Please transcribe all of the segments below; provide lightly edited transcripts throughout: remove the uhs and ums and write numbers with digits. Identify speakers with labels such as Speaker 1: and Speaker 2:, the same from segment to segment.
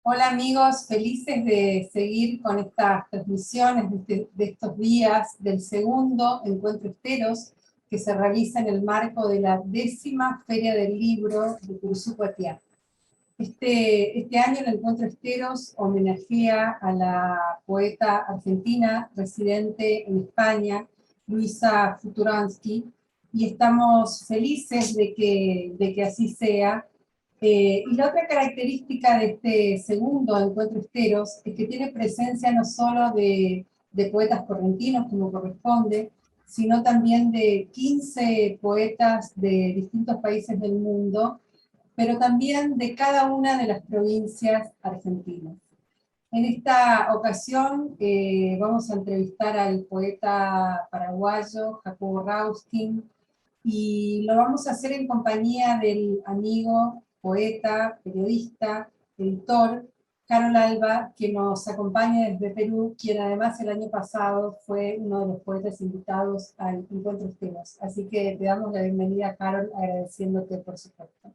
Speaker 1: Hola amigos, felices de seguir con estas transmisiones de estos días del segundo Encuentro Esteros que se realiza en el marco de la 10ª Feria del Libro de Curuzú-Poitiers. Este año el Encuentro Esteros homenajea a la poeta argentina residente en España, Luisa Futuransky, y estamos felices de que así sea. Y la otra característica de este segundo Encuentro Esteros es que tiene presencia no solo de poetas correntinos, como corresponde, sino también de 15 poetas de distintos países del mundo, pero también de cada una de las provincias argentinas. En esta ocasión vamos a entrevistar al poeta paraguayo Jacobo Rauskin, y lo vamos a hacer en compañía del amigo, poeta, periodista, editor, Carol Alba, que nos acompaña desde Perú, quien además el año pasado fue uno de los poetas invitados al Encuentro Esteros. Así que te damos la bienvenida, Carol, agradeciéndote por supuesto.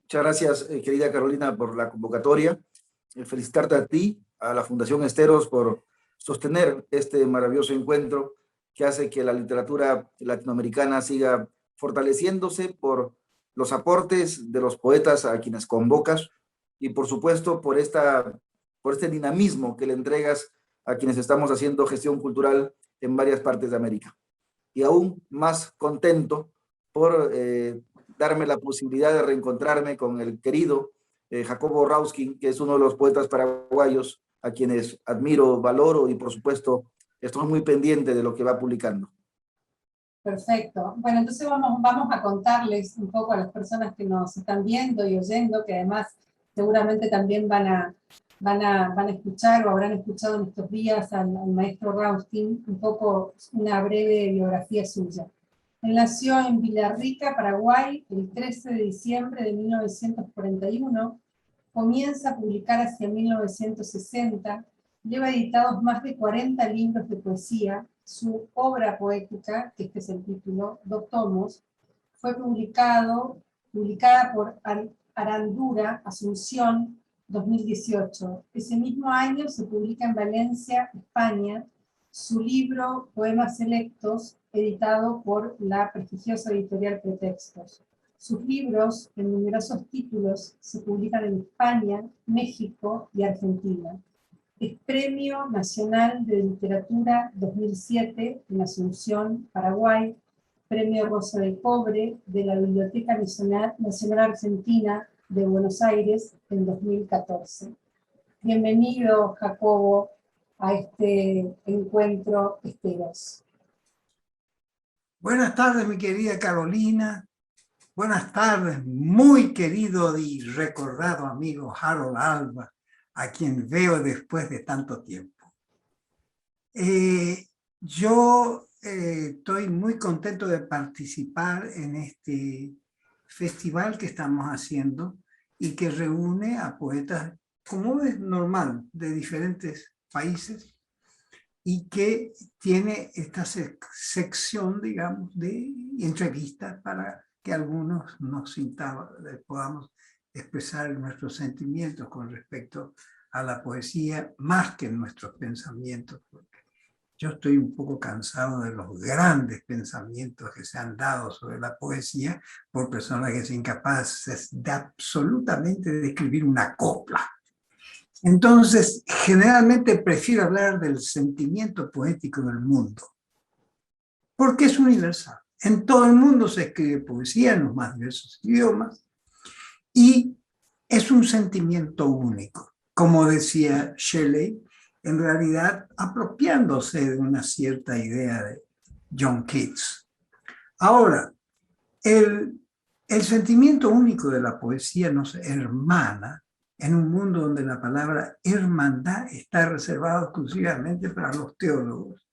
Speaker 2: Muchas gracias, querida Carolina, por la convocatoria. Felicitarte a ti, a la Fundación Esteros, por sostener este maravilloso encuentro que hace que la literatura latinoamericana siga fortaleciéndose por los aportes de los poetas a quienes convocas y por supuesto por este dinamismo que le entregas a quienes estamos haciendo gestión cultural en varias partes de América. Y aún más contento por darme la posibilidad de reencontrarme con el querido Jacobo Rauskin, que es uno de los poetas paraguayos a quienes admiro, valoro y por supuesto estoy muy pendiente de lo que va publicando.
Speaker 1: Perfecto. Bueno, entonces vamos a contarles un poco a las personas que nos están viendo y oyendo, que además seguramente también van a escuchar o habrán escuchado en estos días al maestro Rauskin, un poco una breve biografía suya. Él nació en Villarrica, Paraguay, el 13 de diciembre de 1941, comienza a publicar hacia 1960, lleva editados más de 40 libros de poesía. Su obra poética, que este es el título, 2 tomos, fue publicada por Arandura, Asunción, 2018. Ese mismo año se publica en Valencia, España, su libro Poemas Selectos, editado por la prestigiosa editorial Pretextos. Sus libros, en numerosos títulos, se publican en España, México y Argentina. Es Premio Nacional de Literatura 2007 en Asunción, Paraguay, Premio Rosa de Cobre de la Biblioteca Nacional Argentina de Buenos Aires en 2014. Bienvenido, Jacobo, a este Encuentro Esteros.
Speaker 3: Buenas tardes, mi querida Carolina. Buenas tardes, muy querido y recordado amigo Harold Alba, a quien veo después de tanto tiempo. Yo estoy muy contento de participar en este festival que estamos haciendo y que reúne a poetas, como es normal, de diferentes países, y que tiene esta sección, digamos, de entrevistas para que algunos podamos expresar nuestros sentimientos con respecto a la poesía, más que nuestros pensamientos, porque yo estoy un poco cansado de los grandes pensamientos que se han dado sobre la poesía por personas que son incapaces de absolutamente de escribir una copla. Entonces, generalmente prefiero hablar del sentimiento poético del mundo, porque es universal. En todo el mundo se escribe poesía en los más diversos idiomas, y es un sentimiento único. Como decía Shelley, en realidad apropiándose de una cierta idea de John Keats. Ahora, el sentimiento único de la poesía nos hermana en un mundo donde la palabra hermandad está reservada exclusivamente para los teólogos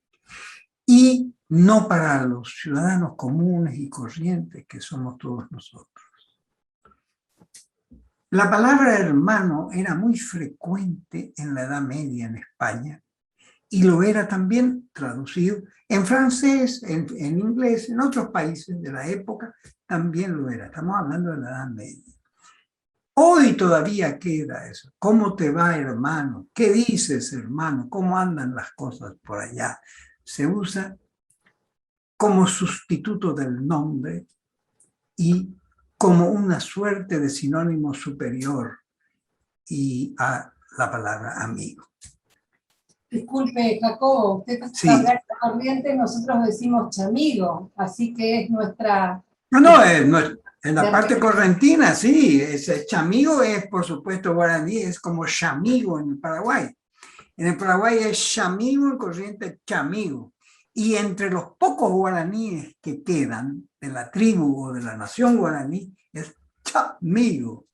Speaker 3: y no para los ciudadanos comunes y corrientes que somos todos nosotros. La palabra hermano era muy frecuente en la Edad Media en España y lo era también traducido en francés, en inglés, en otros países de la época también lo era. Estamos hablando de la Edad Media. Hoy Hoy todavía queda eso. ¿Cómo te va, hermano? ¿Qué dices, hermano? ¿Cómo andan las cosas por allá? Se usa como sustituto del nombre y como una suerte de sinónimo superior y a la palabra amigo.
Speaker 1: Disculpe, Jacobo, usted
Speaker 3: Sí.
Speaker 1: sabrá que Corrientes nosotros decimos chamigo, así que es nuestra...
Speaker 3: No, en la parte correntina, sí. Ese chamigo es, por supuesto, guaraní, es como chamigo en el Paraguay. En el Paraguay es chamigo, en Corrientes chamigo. Y entre los pocos guaraníes que quedan de la tribu o de la nación guaraní es chamigo,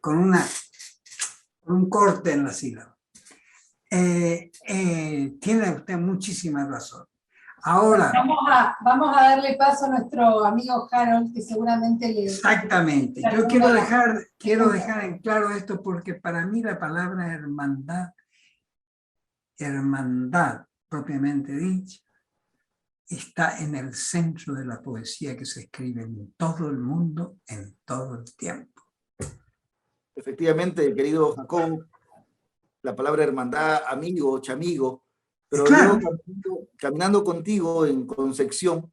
Speaker 3: con un corte en la sílaba. Tiene usted muchísima razón. Ahora,
Speaker 1: vamos a darle paso a nuestro amigo Harold, que seguramente le...
Speaker 3: Exactamente. Yo quiero dejar en claro esto porque para mí la palabra hermandad propiamente dicha, está en el centro de la poesía que se escribe en todo el mundo, en todo el tiempo.
Speaker 2: Efectivamente, querido Jacobo, la palabra hermandad, amigo, chamigo, pero
Speaker 3: Claro.
Speaker 2: yo caminando contigo en Concepción,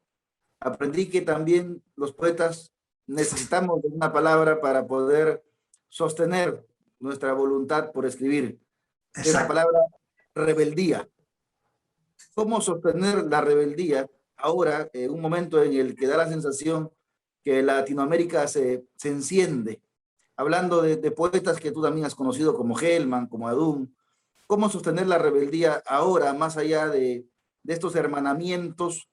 Speaker 2: aprendí que también los poetas necesitamos de una palabra para poder sostener nuestra voluntad por escribir. Es la
Speaker 3: Exacto.
Speaker 2: palabra rebeldía. ¿Cómo sostener la rebeldía ahora, en un momento en el que da la sensación que Latinoamérica se enciende? Hablando de poetas que tú también has conocido como Hellman, como Adún. ¿Cómo sostener la rebeldía ahora, más allá de estos hermanamientos,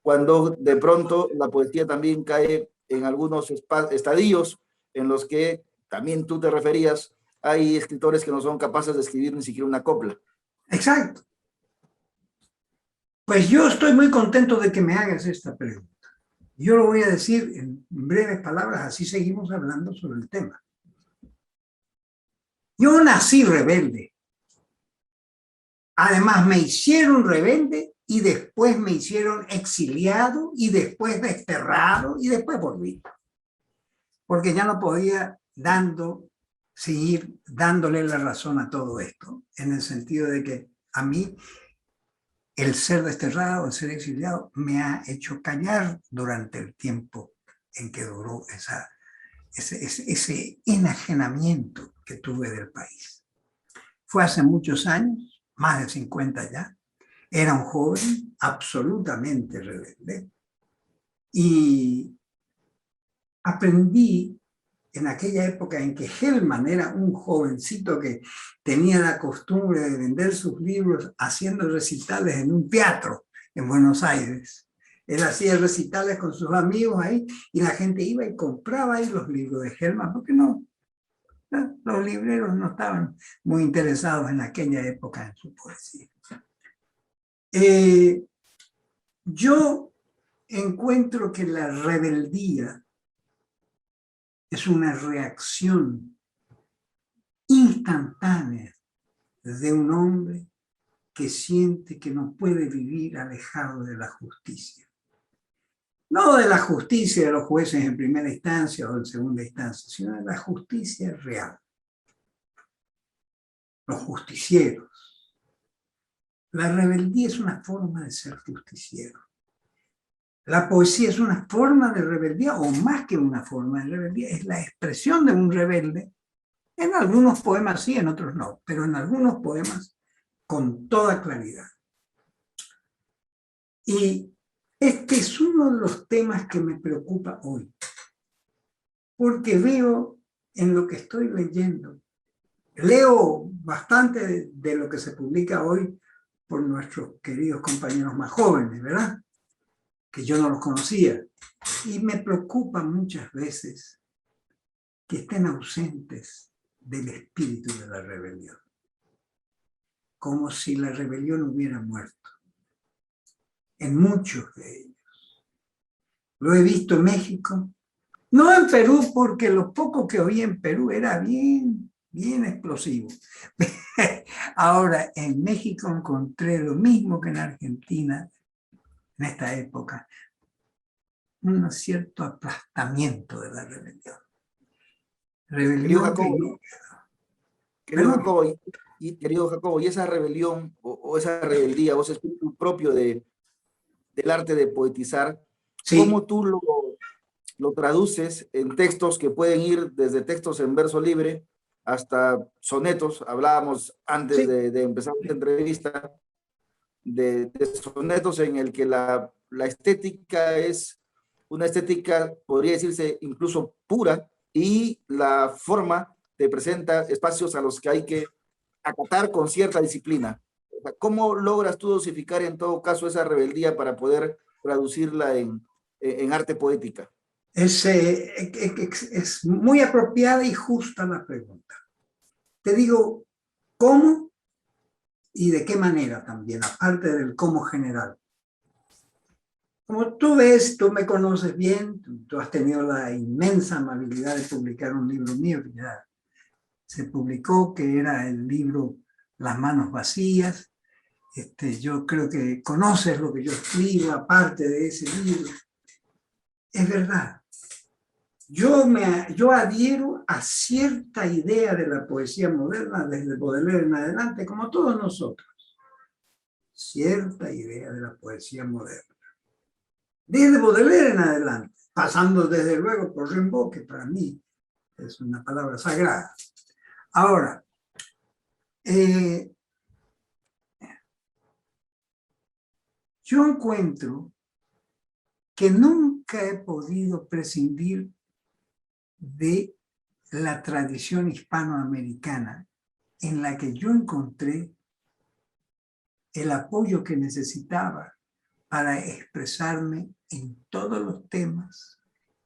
Speaker 2: cuando de pronto la poesía también cae en algunos estadios en los que también tú te referías, hay escritores que no son capaces de escribir ni siquiera una copla?
Speaker 3: Exacto. Pues yo estoy muy contento de que me hagas esta pregunta. Yo lo voy a decir en breves palabras, así seguimos hablando sobre el tema. Yo nací rebelde. Además me hicieron rebelde y después me hicieron exiliado y después desterrado y después volví. Porque ya no podía seguir dándole la razón a todo esto, en el sentido de que a mí el ser desterrado, el ser exiliado, me ha hecho callar durante el tiempo en que duró ese enajenamiento que tuve del país. Fue hace muchos años, más de 50 ya. Era un joven absolutamente rebelde y aprendí en aquella época en que Hellman era un jovencito que tenía la costumbre de vender sus libros haciendo recitales en un teatro en Buenos Aires. Él hacía recitales con sus amigos ahí y la gente iba y compraba ahí los libros de Hellman, porque los libreros no estaban muy interesados en aquella época en su poesía. Yo encuentro que la rebeldía es una reacción instantánea de un hombre que siente que no puede vivir alejado de la justicia. No de la justicia de los jueces en primera instancia o en segunda instancia, sino de la justicia real. Los justicieros. La rebeldía es una forma de ser justiciero. La poesía es una forma de rebeldía, o más que una forma de rebeldía, es la expresión de un rebelde. En algunos poemas sí, en otros no, pero en algunos poemas con toda claridad. Y este es uno de los temas que me preocupa hoy, porque veo en lo que estoy leyendo, leo bastante de lo que se publica hoy por nuestros queridos compañeros más jóvenes, ¿verdad? Que yo no los conocía. Y me preocupa muchas veces que estén ausentes del espíritu de la rebelión. Como si la rebelión hubiera muerto. En muchos de ellos. Lo he visto en México. No en Perú, porque lo poco que oí en Perú era bien explosivo. Ahora, en México encontré lo mismo que en Argentina, en esta época, un cierto aplastamiento de la rebelión.
Speaker 2: Querido
Speaker 3: Rebelión que
Speaker 2: Jacobo,
Speaker 3: no...
Speaker 2: querido
Speaker 3: Perdón.
Speaker 2: Jacobo, querido Jacobo, y esa rebelión o esa rebeldía, o ese espíritu propio del arte de poetizar,
Speaker 3: Sí,
Speaker 2: ¿cómo tú lo traduces en textos que pueden ir desde textos en verso libre hasta sonetos? Hablábamos antes
Speaker 3: sí.
Speaker 2: de empezar esta entrevista de sonetos en el que la estética es una estética, podría decirse, incluso pura, y la forma te presenta espacios a los que hay que acatar con cierta disciplina. ¿Cómo logras tú dosificar en todo caso esa rebeldía para poder traducirla en arte poética?
Speaker 3: Es muy apropiada y justa la pregunta. Te digo, ¿cómo y de qué manera también, aparte del cómo general? Como tú ves, tú me conoces bien, tú has tenido la inmensa amabilidad de publicar un libro mío que ya se publicó, que era el libro Las manos vacías. Yo creo que conoces lo que yo escribo aparte de ese libro. Es verdad. Yo adhiero a cierta idea de la poesía moderna desde Baudelaire en adelante, como todos nosotros. Cierta idea de la poesía moderna. Desde Baudelaire en adelante, pasando desde luego por Rimbaud, que para mí es una palabra sagrada. Ahora, yo encuentro que nunca he podido prescindir de la tradición hispanoamericana en la que yo encontré el apoyo que necesitaba para expresarme en todos los temas,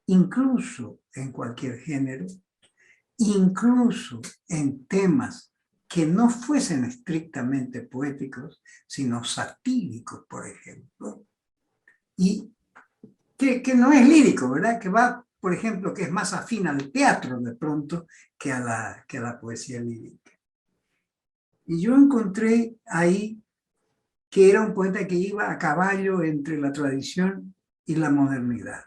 Speaker 3: incluso en cualquier género, incluso en temas que no fuesen estrictamente poéticos, sino satíricos, por ejemplo, y que no es lírico, ¿verdad? Que va, por ejemplo, que es más afín al teatro de pronto que a la poesía lírica. Y yo encontré ahí que era un poeta que iba a caballo entre la tradición y la modernidad.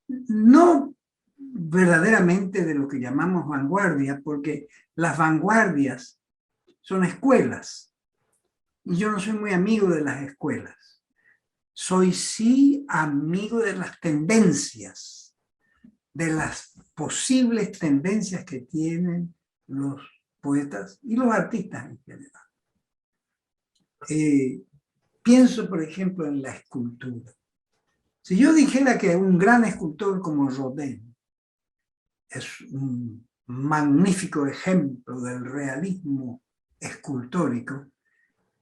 Speaker 3: No verdaderamente de lo que llamamos vanguardia, porque las vanguardias son escuelas, y yo no soy muy amigo de las escuelas. Soy sí amigo de las tendencias, de las posibles tendencias que tienen los poetas y los artistas en general. Pienso, por ejemplo, en la escultura. Si yo dijera que un gran escultor como Rodin es un magnífico ejemplo del realismo escultórico,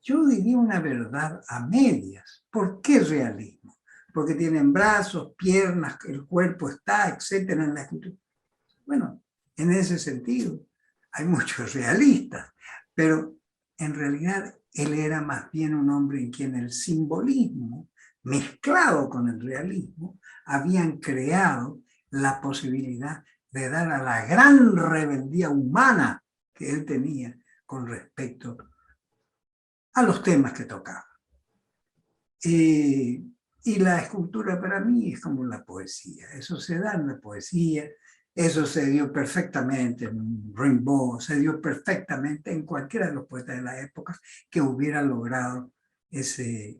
Speaker 3: yo diría una verdad a medias. ¿Por qué realismo? Porque tienen brazos, piernas, el cuerpo está, etcétera, en la escultura. Bueno, en ese sentido, hay muchos realistas, pero en realidad él era más bien un hombre en quien el simbolismo, mezclado con el realismo, habían creado la posibilidad de dar a la gran rebeldía humana que él tenía con respecto a los temas que tocaba. Y la escultura para mí es como la poesía, eso se da en la poesía, eso se dio perfectamente en Rimbaud, se dio perfectamente en cualquiera de los poetas de la época que hubiera logrado ese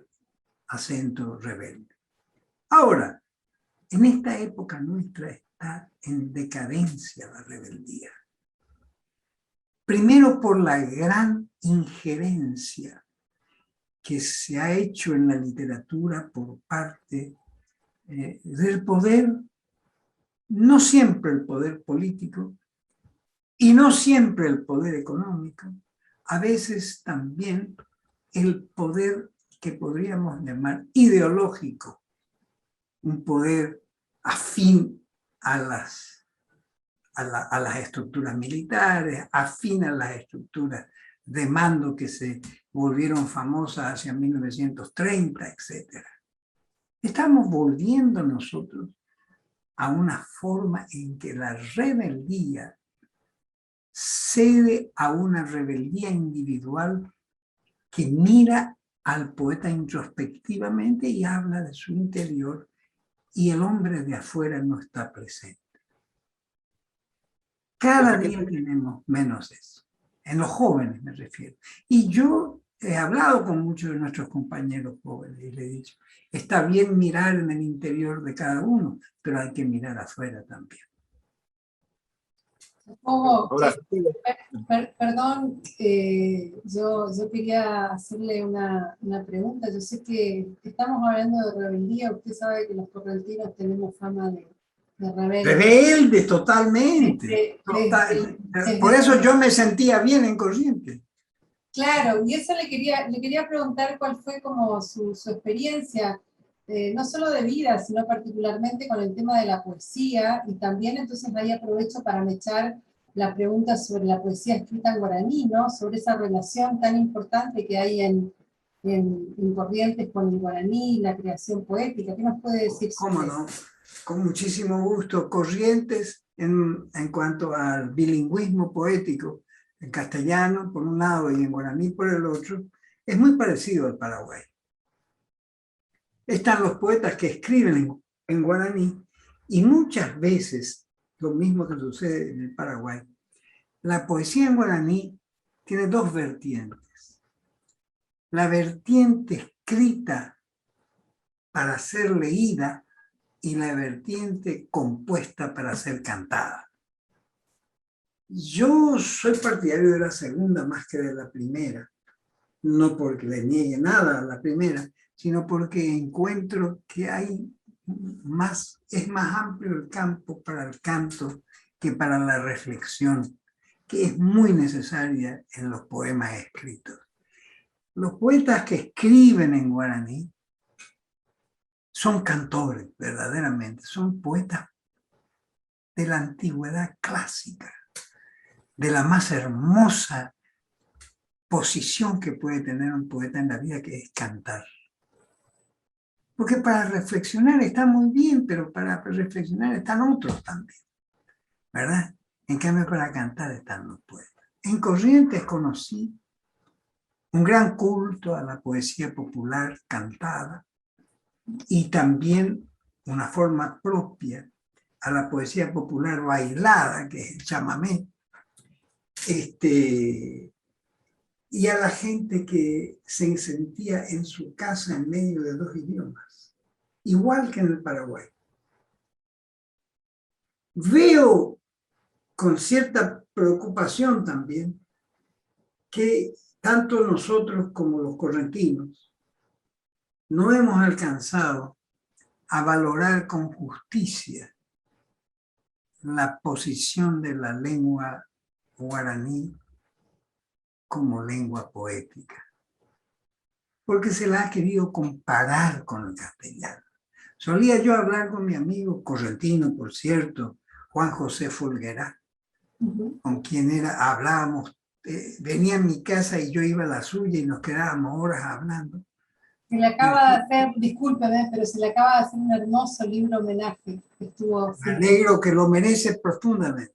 Speaker 3: acento rebelde. Ahora, en esta época nuestra está en decadencia la rebeldía. Primero por la gran injerencia que se ha hecho en la literatura por parte del poder, no siempre el poder político y no siempre el poder económico, a veces también el poder que podríamos llamar ideológico, un poder afín a las estructuras militares, afín a las estructuras de mando que se volvieron famosas hacia 1930, etc. Estamos volviendo nosotros a una forma en que la rebeldía cede a una rebeldía individual que mira al poeta introspectivamente y habla de su interior, y el hombre de afuera no está presente. Cada día tenemos menos eso. En los jóvenes me refiero. Y yo he hablado con muchos de nuestros compañeros jóvenes y les he dicho, está bien mirar en el interior de cada uno, pero hay que mirar afuera también.
Speaker 2: Ahora,
Speaker 1: Perdón, yo quería hacerle una pregunta. Yo sé que estamos hablando de rebeldía. Usted sabe que los correntinos tenemos fama de rebeldes.
Speaker 3: Rebeldes, totalmente. Por eso yo me sentía bien en Corrientes.
Speaker 1: Claro, y eso le quería preguntar cuál fue como su experiencia, no solo de vida, sino particularmente con el tema de la poesía, y también entonces ahí aprovecho para mechar la pregunta sobre la poesía escrita en guaraní, ¿no? Sobre esa relación tan importante que hay en Corrientes con el guaraní, la creación poética. ¿Qué nos puede decir sobre
Speaker 3: ¿Cómo no? Con muchísimo gusto. Corrientes, en cuanto al bilingüismo poético, en castellano por un lado y en guaraní por el otro, es muy parecido al Paraguay. Están los poetas que escriben en guaraní y muchas veces, lo mismo que sucede en el Paraguay, la poesía en guaraní tiene dos vertientes. La vertiente escrita para ser leída y la vertiente compuesta para ser cantada. Yo soy partidario de la segunda más que de la primera, no porque le niegue nada a la primera, sino porque encuentro que es más amplio el campo para el canto que para la reflexión, que es muy necesaria en los poemas escritos. Los poetas que escriben en guaraní son cantores, verdaderamente, son poetas de la antigüedad clásica, de la más hermosa posición que puede tener un poeta en la vida, que es cantar. Porque para reflexionar está muy bien, pero para reflexionar están otros también, ¿verdad? En cambio, para cantar están los poetas. En Corrientes conocí un gran culto a la poesía popular cantada y también una forma propia a la poesía popular bailada, que es el chamamé, y a la gente que se sentía en su casa en medio de dos idiomas, igual que en el Paraguay. Veo con cierta preocupación también que tanto nosotros como los correntinos no hemos alcanzado a valorar con justicia la posición de la lengua guaraní como lengua poética, porque se la ha querido comparar con el castellano. Solía yo hablar con mi amigo correntino, por cierto, Juan José Folguera, con quien hablábamos, venía a mi casa y yo iba a la suya y nos quedábamos horas hablando.
Speaker 1: Se le acaba de hacer, discúlpeme, pero se le acaba de hacer un hermoso libro homenaje.
Speaker 3: Me alegro que lo merece profundamente.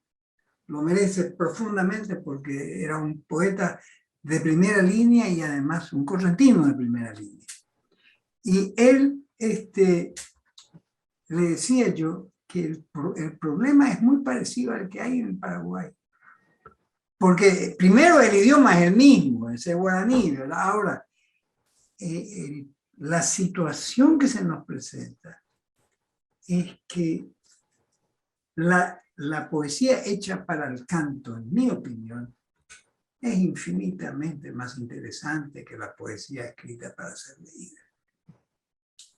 Speaker 3: Lo merece profundamente porque era un poeta de primera línea y además un correntino de primera línea. Y él, le decía yo que el problema es muy parecido al que hay en el Paraguay. Porque primero el idioma es el mismo, es el guaraní, ¿verdad? Ahora, la situación que se nos presenta es que la poesía hecha para el canto, en mi opinión, es infinitamente más interesante que la poesía escrita para ser leída.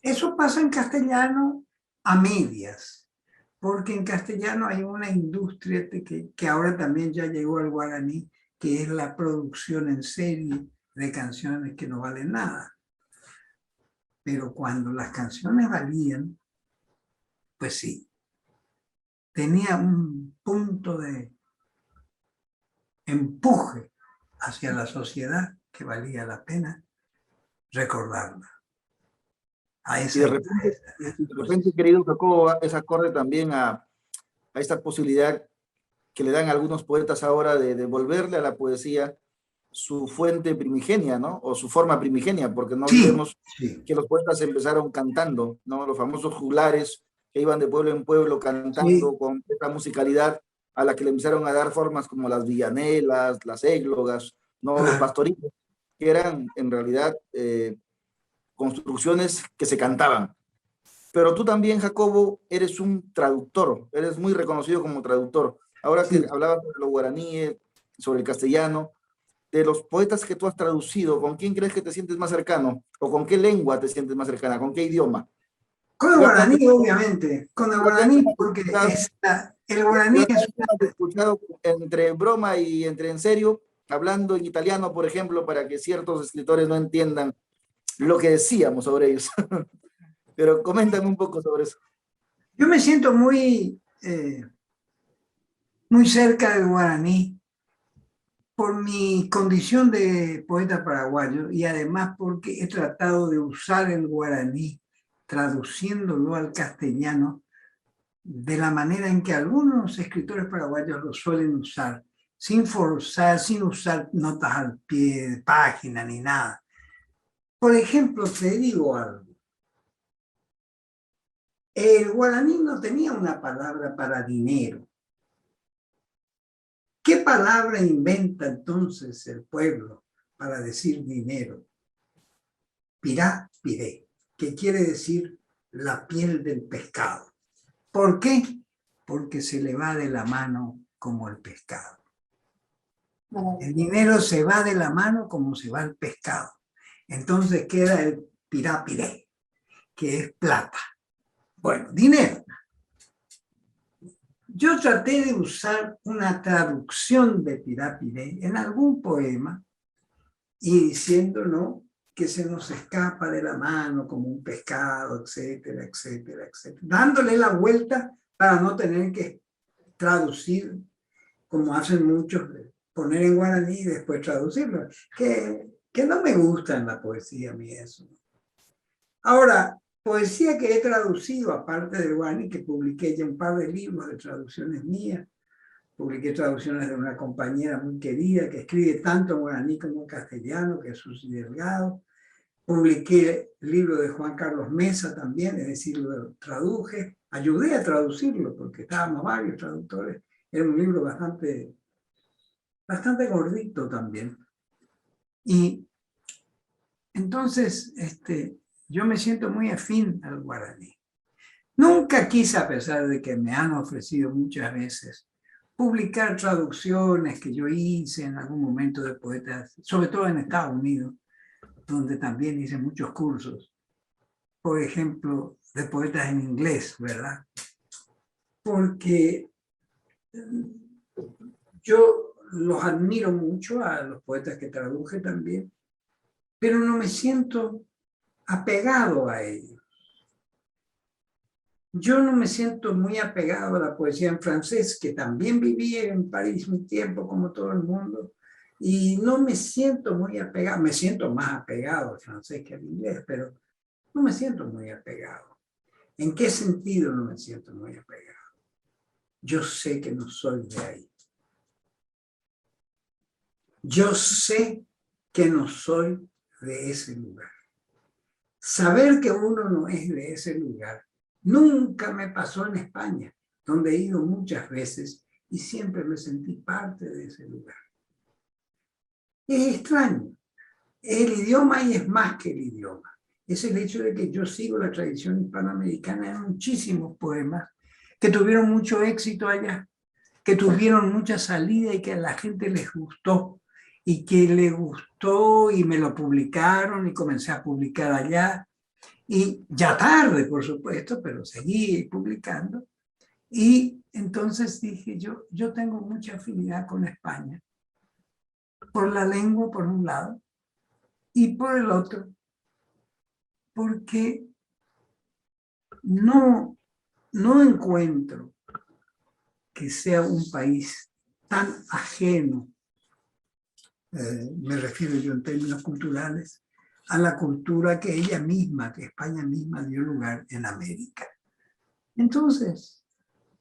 Speaker 3: Eso pasa en castellano a medias, porque en castellano hay una industria que ahora también ya llegó al guaraní, que es la producción en serie de canciones que no valen nada. Pero cuando las canciones valían, pues sí, tenía un punto de empuje hacia la sociedad que valía la pena recordarla.
Speaker 2: Y de repente, querido Jacobo, es acorde también a esta posibilidad que le dan algunos poetas ahora de devolverle a la poesía su fuente primigenia, ¿no? O su forma primigenia, porque no olvidemos que los poetas empezaron cantando, ¿no? Los famosos juglares que iban de pueblo en pueblo cantando con esta musicalidad a la que le empezaron a dar formas como las villanelas, las églogas, ¿no? Los pastoritos, que eran en realidad construcciones que se cantaban. Pero tú también, Jacobo, eres un traductor, eres muy reconocido como traductor. Ahora que hablabas de los guaraníes, sobre el castellano, de los poetas que tú has traducido, ¿con quién crees que te sientes más cercano? ¿O con qué lengua te sientes más cercana? ¿Con qué idioma?
Speaker 3: Con el guaraní, obviamente, con el
Speaker 2: Yo te
Speaker 3: guaraní, porque el guaraní es
Speaker 2: he escuchado entre broma y entre en serio, hablando en italiano, por ejemplo, para que ciertos escritores no entiendan lo que decíamos sobre ellos. Pero coméntame un poco sobre eso.
Speaker 3: Yo me siento muy cerca del guaraní por mi condición de poeta paraguayo y además porque he tratado de usar el guaraní traduciéndolo al castellano de la manera en que algunos escritores paraguayos lo suelen usar, sin forzar, sin usar notas al pie de página ni nada. Por ejemplo, te digo algo. El guaraní no tenía una palabra para dinero. ¿Qué palabra inventa entonces el pueblo para decir dinero? Pirá, piré, que quiere decir la piel del pescado. ¿Por qué? Porque se le va de la mano como el pescado. El dinero se va de la mano como se va el pescado. Entonces queda el pirá, piré, que es plata. Bueno, dinero. Yo traté de usar una traducción de pirá, piré en algún poema y diciéndonos que se nos escapa de la mano como un pescado, etcétera, etcétera, etcétera. Dándole la vuelta para no tener que traducir, como hacen muchos, poner en guaraní y después traducirlo. Que no me gusta en la poesía a mí eso. Ahora, poesía que he traducido, aparte del guaraní, que publiqué ya un par de libros de traducciones mías, publiqué traducciones de una compañera muy querida que escribe tanto en guaraní como en castellano, que es Susi Delgado. Publiqué el libro de Juan Carlos Mesa también, es decir, lo traduje. Ayudé a traducirlo porque estábamos varios traductores. Era un libro bastante gordito también. Y entonces yo me siento muy afín al guaraní. Nunca quise, a pesar de que me han ofrecido muchas veces, publicar traducciones que yo hice en algún momento de poetas, sobre todo en Estados Unidos, donde también hice muchos cursos, por ejemplo, de poetas en inglés, ¿verdad? Porque yo los admiro mucho a los poetas que traduje también, pero no me siento apegado a ellos. Yo no me siento muy apegado a la poesía en francés, que también viví en París un tiempo como todo el mundo, y no me siento muy apegado, me siento más apegado al francés que al inglés, pero no me siento muy apegado. ¿En qué sentido no me siento muy apegado? Yo sé que no soy de ahí. Yo sé que no soy de ese lugar. Saber que uno no es de ese lugar nunca me pasó en España, donde he ido muchas veces y siempre me sentí parte de ese lugar. Es extraño. El idioma y es más que el idioma. Es el hecho de que yo sigo la tradición hispanoamericana en muchísimos poemas que tuvieron mucho éxito allá, que tuvieron mucha salida y que a la gente les gustó, y que le gustó y me lo publicaron y comencé a publicar allá. Y ya tarde, por supuesto, pero seguí publicando. Y entonces dije yo tengo mucha afinidad con España, por la lengua por un lado, y por el otro, porque no encuentro que sea un país tan ajeno, me refiero yo en términos culturales, a la cultura que ella misma, que España misma dio lugar en América. Entonces,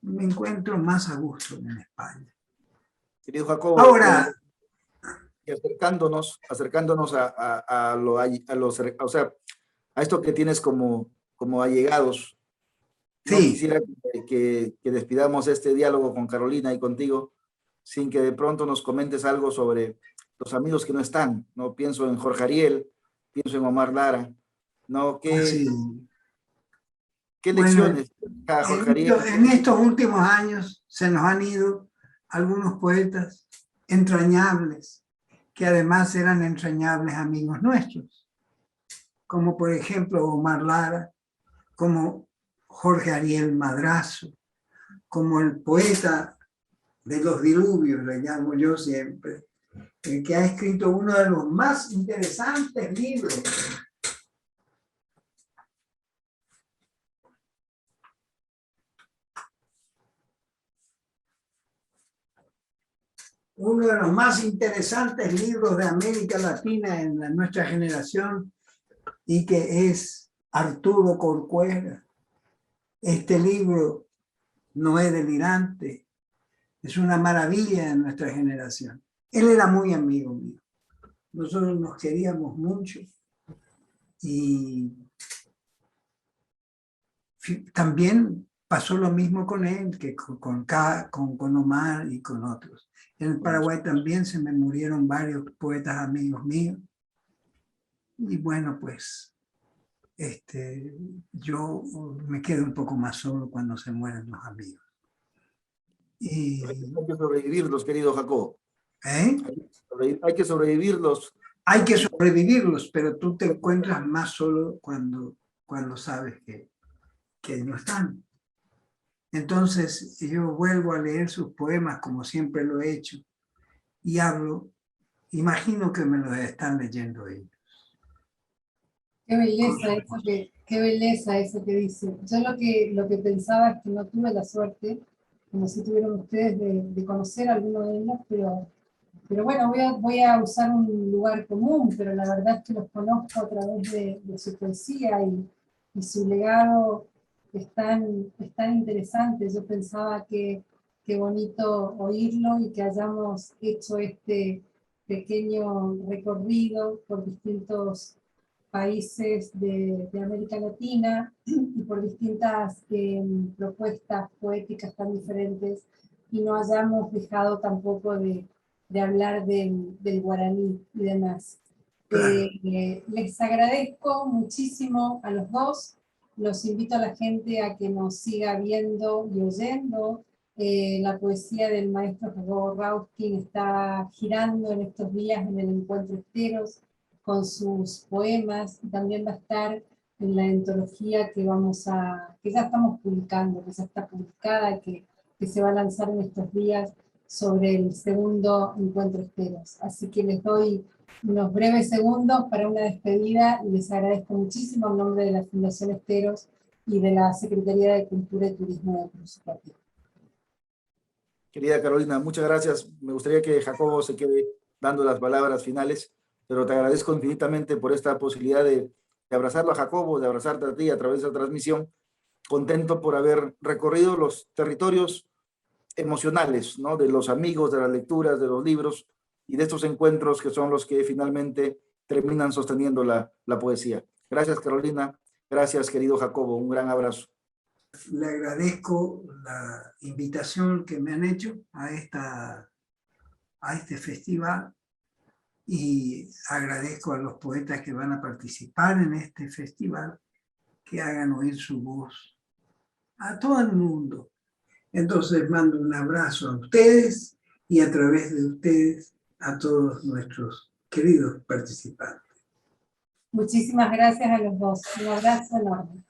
Speaker 3: me encuentro más a gusto en España.
Speaker 2: Querido Jacobo,
Speaker 3: Ahora,
Speaker 2: acercándonos a esto que tienes como allegados, No
Speaker 3: Sí.
Speaker 2: quisiera que despidamos este diálogo con Carolina y contigo sin que de pronto nos comentes algo sobre los amigos que no están, ¿no? Pienso en Jorge Ariel, pienso en Omar Lara, ¿no? ¿Qué
Speaker 3: Así. Bueno,
Speaker 2: lecciones deja Jorge Ariel?
Speaker 3: en estos últimos años se nos han ido algunos poetas entrañables, que además eran entrañables amigos nuestros, como por ejemplo Omar Lara, como Jorge Ariel Madrazo, como el poeta de los diluvios, le llamo yo siempre, el que ha escrito uno de los más interesantes libros de América Latina en nuestra generación, y que es Arturo Corcuera. Este libro, Noé Delirante, es una maravilla en nuestra generación. Él era muy amigo mío. Nosotros nos queríamos mucho y también pasó lo mismo con él, que con Omar y con otros. En el Paraguay también se me murieron varios poetas amigos míos. Y bueno, pues yo me quedo un poco más solo cuando se mueren los amigos. Y,
Speaker 2: Hay que sobrevivirlos, querido Jacobo.
Speaker 3: ¿eh?
Speaker 2: Hay que sobrevivirlos.
Speaker 3: Hay que sobrevivirlos, pero tú te encuentras más solo cuando sabes que no están. Entonces yo vuelvo a leer sus poemas como siempre lo he hecho y hablo, imagino que me los están leyendo ellos.
Speaker 1: Qué belleza eso que dice. Yo lo que pensaba es que no tuve la suerte, como si tuvieron ustedes, de conocer a alguno de ellos, pero bueno, voy a usar un lugar común, pero la verdad es que los conozco a través de su poesía y su legado es tan interesante. Yo pensaba que qué bonito oírlo y que hayamos hecho este pequeño recorrido por distintos países de América Latina y por distintas propuestas poéticas tan diferentes, y no hayamos dejado tampoco de hablar del guaraní y demás.
Speaker 3: Claro.
Speaker 1: Les agradezco muchísimo a los dos. Los invito a la gente a que nos siga viendo y oyendo. La poesía del maestro Jacobo Rauskin está girando en estos días en el Encuentro Esteros con sus poemas, y también va a estar en la antología que ya estamos publicando, que ya está publicada, que se va a lanzar en estos días sobre el segundo Encuentro Esteros. Así que les doy unos breves segundos para una despedida y les agradezco muchísimo en nombre de la Fundación Esteros y de la Secretaría de Cultura y Turismo de Cruz Patria.
Speaker 2: Querida Carolina, muchas gracias. Me gustaría que Jacobo se quede dando las palabras finales, pero te agradezco infinitamente por esta posibilidad de abrazarlo a Jacobo, de abrazarte a ti a través de la transmisión. Contento por haber recorrido los territorios emocionales, ¿no? De los amigos, de las lecturas, de los libros y de estos encuentros que son los que finalmente terminan sosteniendo la poesía. Gracias, Carolina. Gracias, querido Jacobo. Un gran abrazo.
Speaker 3: Le agradezco la invitación que me han hecho a este festival, y agradezco a los poetas que van a participar en este festival que hagan oír su voz a todo el mundo. Entonces mando un abrazo a ustedes y a través de ustedes a todos nuestros queridos participantes.
Speaker 1: Muchísimas gracias a los dos. Un abrazo enorme.